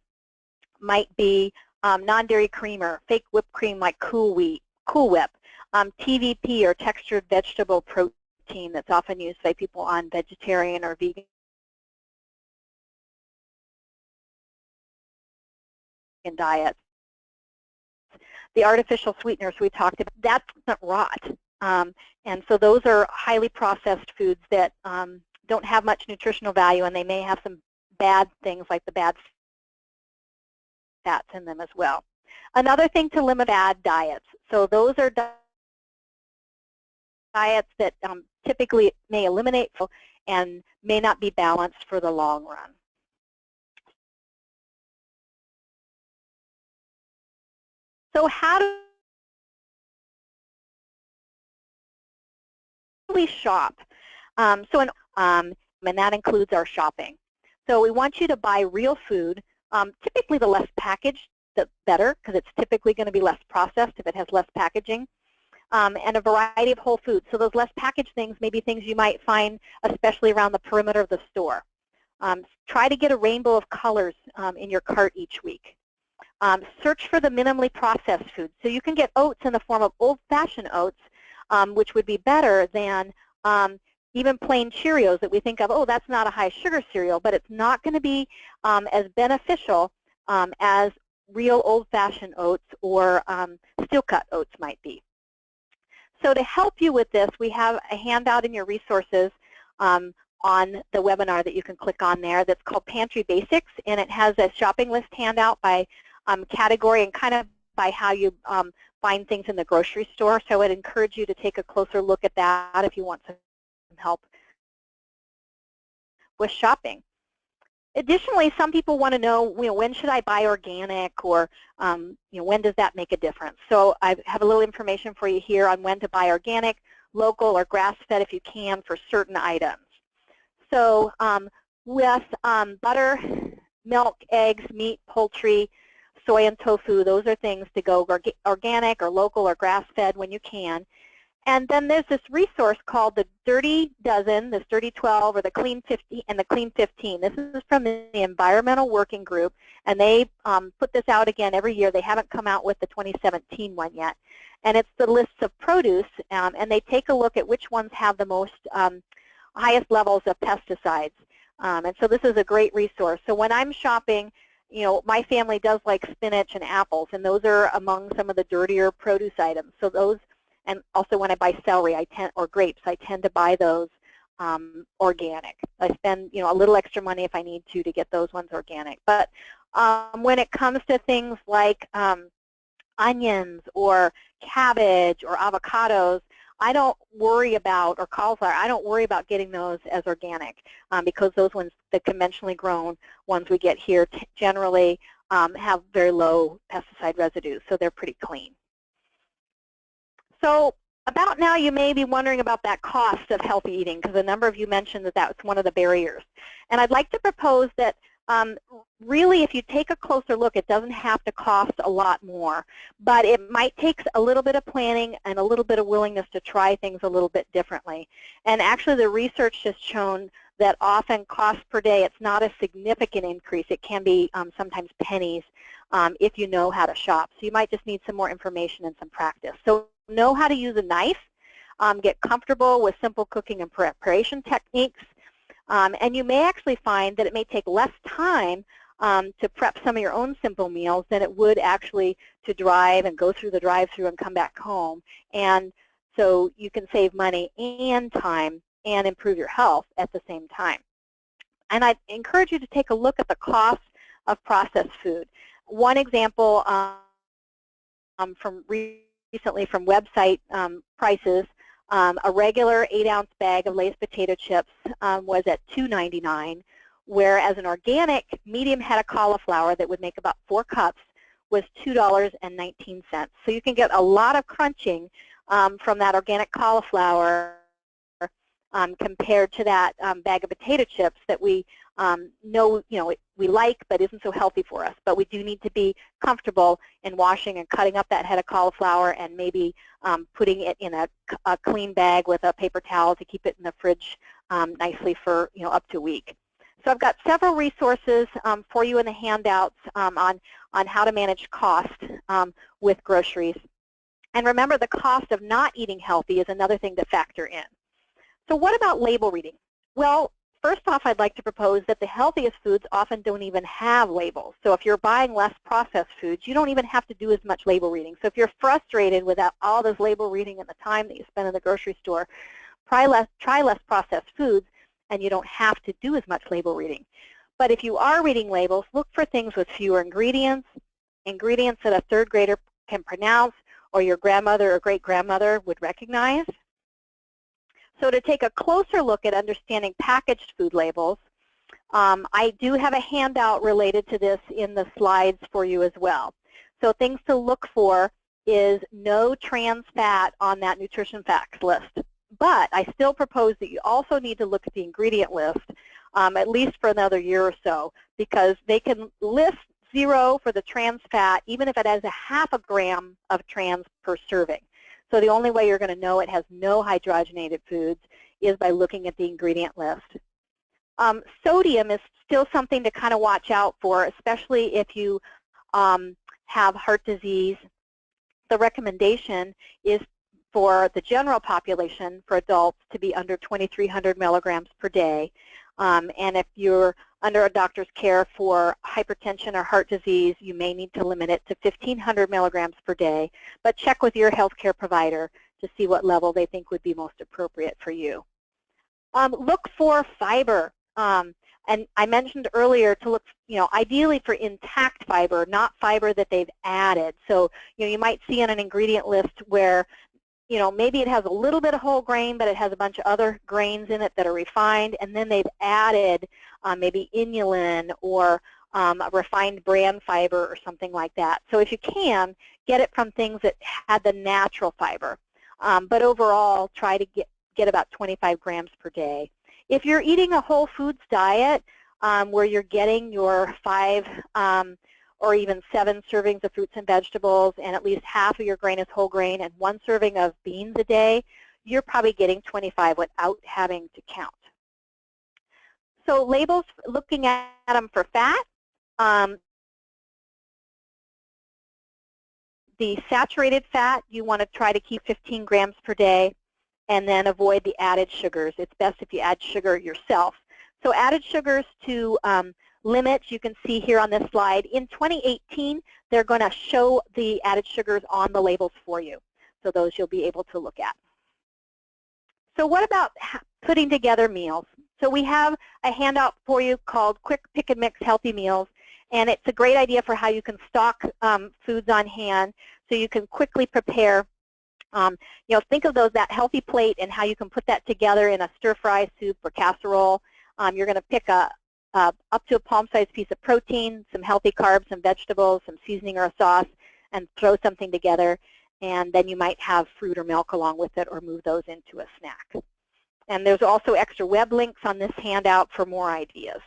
might be non-dairy creamer, fake whipped cream like Cool Whip, TVP or textured vegetable protein that's often used by people on vegetarian or vegan diets. The artificial sweeteners we talked about, that's rot. And so those are highly processed foods that don't have much nutritional value, and they may have some bad things like the bad fats in them as well. Another thing to limit bad diets. So those are diets that typically may eliminate and may not be balanced for the long run. So how do we shop? And that includes our shopping. So we want you to buy real food. Typically the less packaged, the better, because it's typically going to be less processed if it has less packaging. And a variety of whole foods. So those less packaged things may be things you might find especially around the perimeter of the store. Try to get a rainbow of colors in your cart each week. Search for the minimally processed foods. So you can get oats in the form of old-fashioned oats, which would be better than even plain Cheerios that we think of, oh, that's not a high-sugar cereal, but it's not going to be as beneficial as real old-fashioned oats or steel-cut oats might be. So to help you with this, we have a handout in your resources on the webinar that you can click on there that's called Pantry Basics, and it has a shopping list handout by category and kind of by how you find things in the grocery store. So I would encourage you to take a closer look at that if you want some help with shopping. Additionally, some people want to know, when should I buy organic, or when does that make a difference? So I have a little information for you here on when to buy organic, local, or grass-fed if you can for certain items. So with butter, milk, eggs, meat, poultry, soy, and tofu, those are things to go organic or local or grass-fed when you can. And then there's this resource called the Dirty Dozen, this Dirty 12, or the Clean 50 and the Clean 15. This is from the Environmental Working Group, and they put this out again every year. They haven't come out with the 2017 one yet. And it's the lists of produce, and they take a look at which ones have the most highest levels of pesticides. And so this is a great resource. So when I'm shopping, my family does like spinach and apples, and those are among some of the dirtier produce items. So those, and also when I buy celery, or grapes, I tend to buy those organic. I spend, a little extra money if I need to get those ones organic. But when it comes to things like onions or cabbage or avocados, I don't worry about, or cauliflower, I don't worry about getting those as organic because those ones, the conventionally grown ones we get here, generally have very low pesticide residues, so they're pretty clean. So about now, you may be wondering about that cost of healthy eating, because a number of you mentioned that that's one of the barriers. And I'd like to propose that really, if you take a closer look, it doesn't have to cost a lot more, but it might take a little bit of planning and a little bit of willingness to try things a little bit differently. And actually, the research has shown that often cost per day, it's not a significant increase. It can be sometimes pennies if you know how to shop. So you might just need some more information and some practice. So know how to use a knife, get comfortable with simple cooking and preparation techniques, and you may actually find that it may take less time to prep some of your own simple meals than it would actually to drive and go through the drive-thru and come back home. And so you can save money and time and improve your health at the same time. And I'd encourage you to take a look at the cost of processed food. One example from recently from website prices, a regular 8-ounce bag of Lay's potato chips was at $2.99, whereas an organic medium head of cauliflower that would make about 4 cups was $2.19. So you can get a lot of crunching from that organic cauliflower compared to that bag of potato chips that we know, we like but isn't so healthy for us. But we do need to be comfortable in washing and cutting up that head of cauliflower and maybe putting it in a clean bag with a paper towel to keep it in the fridge nicely for up to a week. So I've got several resources for you in the handouts on how to manage cost with groceries. And remember, the cost of not eating healthy is another thing to factor in. So what about label reading? Well, first off, I'd like to propose that the healthiest foods often don't even have labels. So if you're buying less processed foods, you don't even have to do as much label reading. So if you're frustrated with all this label reading and the time that you spend in the grocery store, try less processed foods, and you don't have to do as much label reading. But if you are reading labels, look for things with fewer ingredients, ingredients that a third grader can pronounce or your grandmother or great-grandmother would recognize. So to take a closer look at understanding packaged food labels, I do have a handout related to this in the slides for you as well. So things to look for is no trans fat on that nutrition facts list. But I still propose that you also need to look at the ingredient list at least for another year or so, because they can list 0 for the trans fat even if it has a ½ gram of trans per serving. So the only way you're going to know it has no hydrogenated foods is by looking at the ingredient list. Sodium is still something to kind of watch out for, especially if you have heart disease. The recommendation is for the general population, for adults, to be under 2,300 milligrams per day. And if you're under a doctor's care for hypertension or heart disease, you may need to limit it to 1,500 milligrams per day. But check with your healthcare provider to see what level they think would be most appropriate for you. Look for fiber. And I mentioned earlier to look, ideally for intact fiber, not fiber that they've added. So, you might see on an ingredient list where, maybe it has a little bit of whole grain, but it has a bunch of other grains in it that are refined, and then they've added maybe inulin or a refined bran fiber or something like that. So if you can, get it from things that had the natural fiber. But overall, try to get about 25 grams per day. If you're eating a whole foods diet where you're getting your 5 or even 7 servings of fruits and vegetables and at least half of your grain is whole grain and 1 serving of beans a day, you're probably getting 25 without having to count. So labels, looking at them for fat, the saturated fat, you want to try to keep 15 grams per day, and then avoid the added sugars. It's best if you add sugar yourself. So added sugars to limits, you can see here on this slide. In 2018, they're going to show the added sugars on the labels for you. So those you'll be able to look at. So what about putting together meals? So we have a handout for you called Quick Pick and Mix Healthy Meals. And it's a great idea for how you can stock foods on hand so you can quickly prepare. Think of that healthy plate and how you can put that together in a stir-fry soup or casserole. You're going to pick up to a palm-sized piece of protein, some healthy carbs, some vegetables, some seasoning or a sauce, and throw something together. And then you might have fruit or milk along with it or move those into a snack. And there's also extra web links on this handout for more ideas.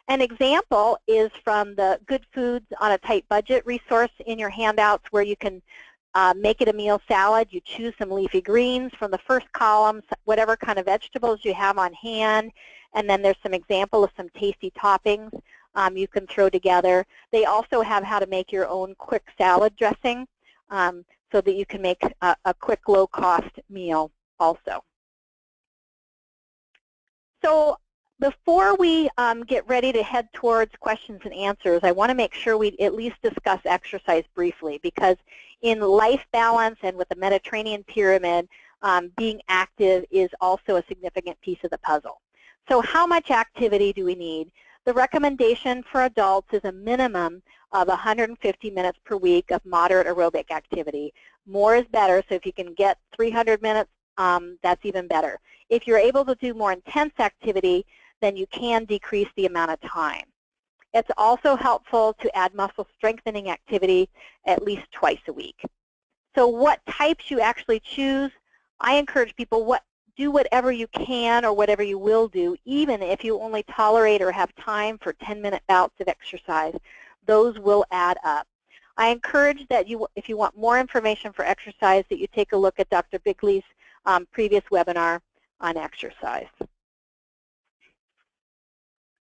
An example is from the Good Foods on a Tight Budget resource in your handouts where you can make it a meal salad. You choose some leafy greens from the first column, whatever kind of vegetables you have on hand, and then there's some example of some tasty toppings you can throw together. They also have how to make your own quick salad dressing so that you can make a quick, low-cost meal also. So before we get ready to head towards questions and answers, I want to make sure we at least discuss exercise briefly, because in life balance and with the Mediterranean pyramid, being active is also a significant piece of the puzzle. So how much activity do we need? The recommendation for adults is a minimum of 150 minutes per week of moderate aerobic activity. More is better, so if you can get 300 minutes, that's even better. If you're able to do more intense activity, then you can decrease the amount of time. It's also helpful to add muscle strengthening activity at least twice a week. So what types you actually choose, I encourage people, do whatever you can or whatever you will do, even if you only tolerate or have time for 10-minute bouts of exercise. Those will add up. I encourage that if you want more information for exercise, that you take a look at Dr. Bigley's previous webinar on exercise.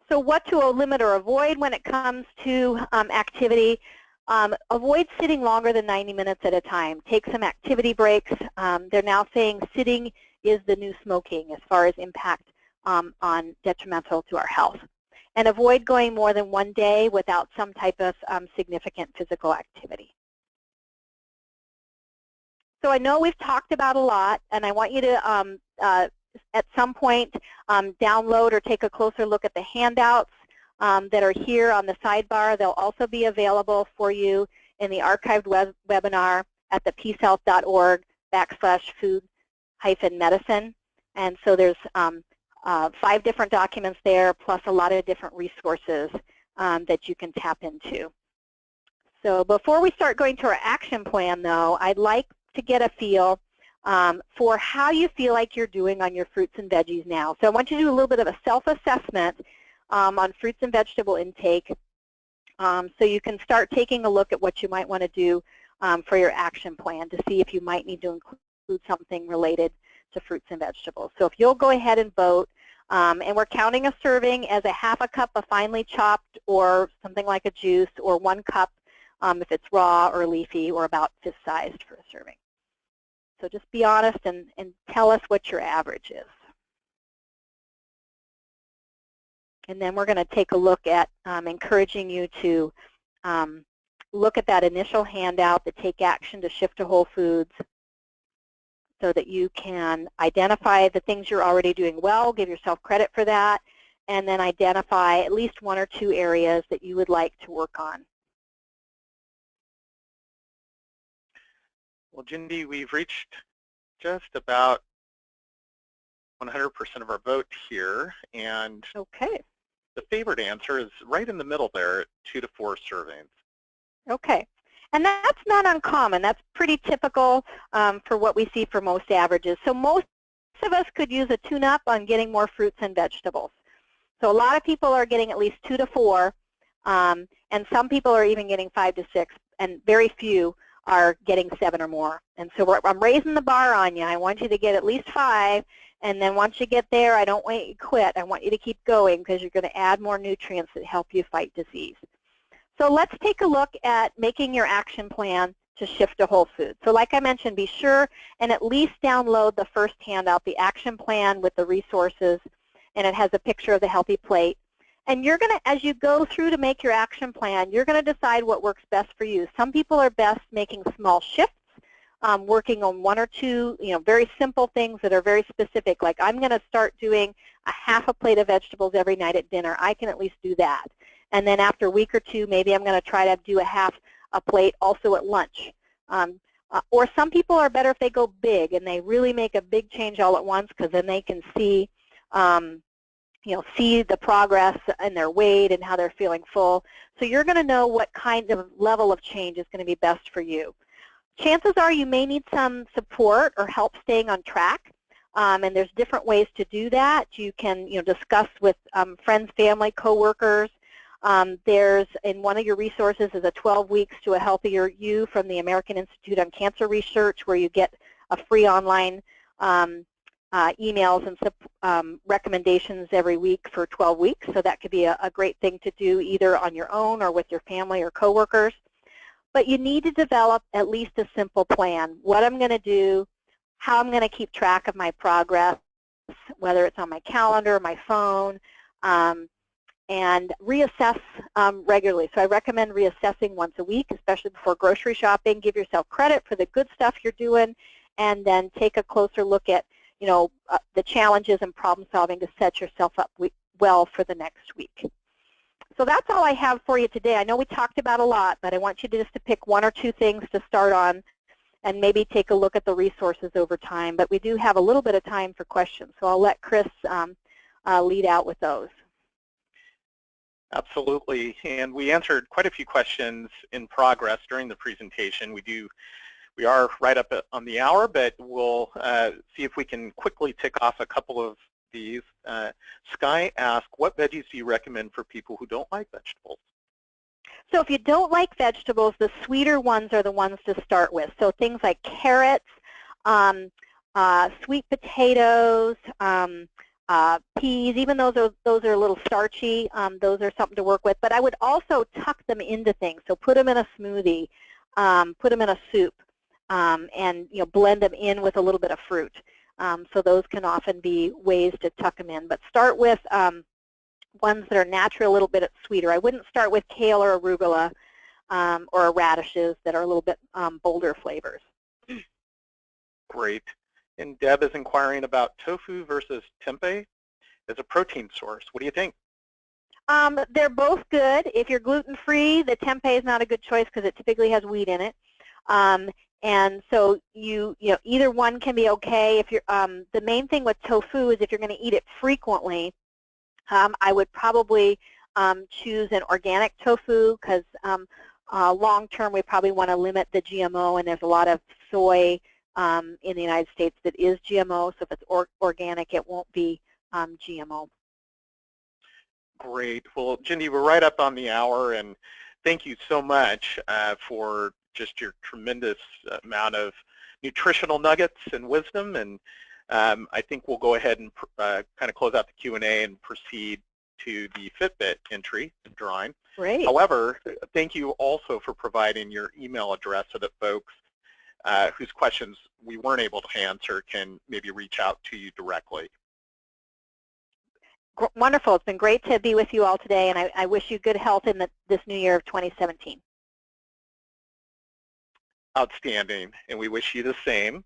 So what to limit or avoid when it comes to activity? Avoid sitting longer than 90 minutes at a time. Take some activity breaks. They're now saying sitting is the new smoking as far as impact on detrimental to our health. And avoid going more than one day without some type of significant physical activity. So I know we've talked about a lot, and I want you to at some point download or take a closer look at the handouts that are here on the sidebar. They'll also be available for you in the archived webinar at the peacehealth.org/food-medicine. And so there's 5 different documents there, plus a lot of different resources that you can tap into. So before we start going to our action plan, though, I'd like to get a feel for how you feel like you're doing on your fruits and veggies now. So I want you to do a little bit of a self-assessment on fruits and vegetable intake, so you can start taking a look at what you might want to do for your action plan to see if you might need to include something related to fruits and vegetables. So if you'll go ahead and vote, and we're counting a serving as a half a cup of finely chopped or something like a juice, or 1 cup if it's raw or leafy, or about fist-sized for a serving. So just be honest and tell us what your average is. And then we're going to take a look at encouraging you to look at that initial handout, the Take Action to Shift to Whole Foods, so that you can identify the things you're already doing well, give yourself credit for that, and then identify at least 1 or 2 areas that you would like to work on. Well, Jendy, we've reached just about 100% of our vote here, and okay. The favored answer is right in the middle there at 2 to 4 servings. Okay. And that's not uncommon. That's pretty typical for what we see for most averages. So most of us could use a tune-up on getting more fruits and vegetables. So a lot of people are getting at least 2 to 4, and some people are even getting 5 to 6, and very few are getting 7 or more. And so I'm raising the bar on you. I want you to get at least 5, and then once you get there, I don't want you to quit. I want you to keep going because you're going to add more nutrients that help you fight disease. So let's take a look at making your action plan to shift to whole foods. So like I mentioned, be sure and at least download the first handout, the action plan with the resources, and it has a picture of the healthy plate. And you're going to, as you go through to make your action plan, you're going to decide what works best for you. Some people are best making small shifts, working on 1 or 2, very simple things that are very specific. Like I'm going to start doing a half a plate of vegetables every night at dinner. I can at least do that. And then after a week or 2, maybe I'm going to try to do a half a plate also at lunch. Or some people are better if they go big and they really make a big change all at once, because then they can see see the progress in their weight and how they're feeling full. So you're going to know what kind of level of change is going to be best for you. Chances are you may need some support or help staying on track, and there's different ways to do that. You can discuss with friends, family, coworkers. There's, in one of your resources, is a 12 Weeks to a Healthier You from the American Institute on Cancer Research, where you get a free online emails and recommendations every week for 12 weeks. So that could be a great thing to do either on your own or with your family or coworkers. But you need to develop at least a simple plan. What I'm going to do, how I'm going to keep track of my progress, whether it's on my calendar or my phone, and reassess regularly. So I recommend reassessing once a week, especially before grocery shopping. Give yourself credit for the good stuff you're doing, and then take a closer look at the challenges and problem solving to set yourself up well for the next week. So that's all I have for you today. I know we talked about a lot, but I want you to just to pick 1 or 2 things to start on and maybe take a look at the resources over time. But we do have a little bit of time for questions, so I'll let Chris lead out with those. Absolutely, and we answered quite a few questions in progress during the presentation. We are right up on the hour, but we'll see if we can quickly tick off a couple of these. Sky asked, what veggies do you recommend for people who don't like vegetables? So if you don't like vegetables, the sweeter ones are the ones to start with. So things like carrots, sweet potatoes, peas, even those are a little starchy, those are something to work with. But I would also tuck them into things. So put them in a smoothie, put them in a soup, and blend them in with a little bit of fruit. So those can often be ways to tuck them in. But start with ones that are naturally a little bit sweeter. I wouldn't start with kale or arugula or radishes that are a little bit bolder flavors. Great. And Deb is inquiring about tofu versus tempeh as a protein source. What do you think? They're both good. If you're gluten-free, the tempeh is not a good choice because it typically has wheat in it. And so you know either one can be okay. If you're the main thing with tofu is if you're going to eat it frequently, I would probably choose an organic tofu because long term we probably want to limit the GMO, and there's a lot of soy in the United States that is GMO. So if it's organic, it won't be GMO. Great. Well, Jendy, we're right up on the hour, and thank you so much for just your tremendous amount of nutritional nuggets and wisdom. And I think we'll go ahead and kind of close out the Q&A and proceed to the Fitbit entry drawing. Great. However, thank you also for providing your email address so that folks whose questions we weren't able to answer can maybe reach out to you directly. Wonderful. It's been great to be with you all today, and I wish you good health in this new year of 2017. Outstanding, and we wish you the same.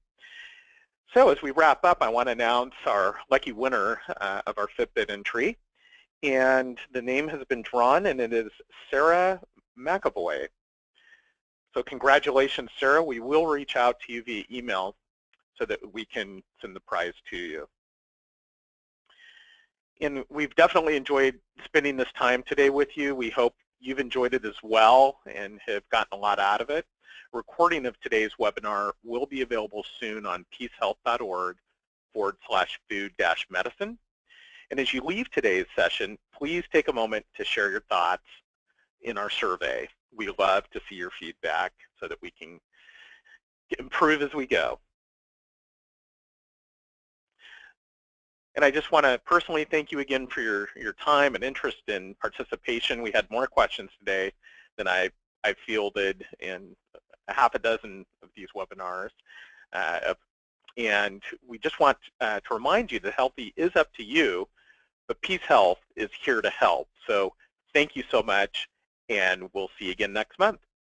So as we wrap up, I want to announce our lucky winner of our Fitbit entry, and the name has been drawn, and it is Sarah McAvoy. So congratulations, Sarah. We will reach out to you via email so that we can send the prize to you. And we've definitely enjoyed spending this time today with you. We hope you've enjoyed it as well and have gotten a lot out of it. A recording of today's webinar will be available soon on peacehealth.org/food-medicine. And as you leave today's session, please take a moment to share your thoughts in our survey. We love to see your feedback so that we can improve as we go. And I just want to personally thank you again for your time and interest in participation. We had more questions today than I fielded in a half a dozen of these webinars. And we just want to remind you that healthy is up to you, but PeaceHealth is here to help. So thank you so much, and we'll see you again next month.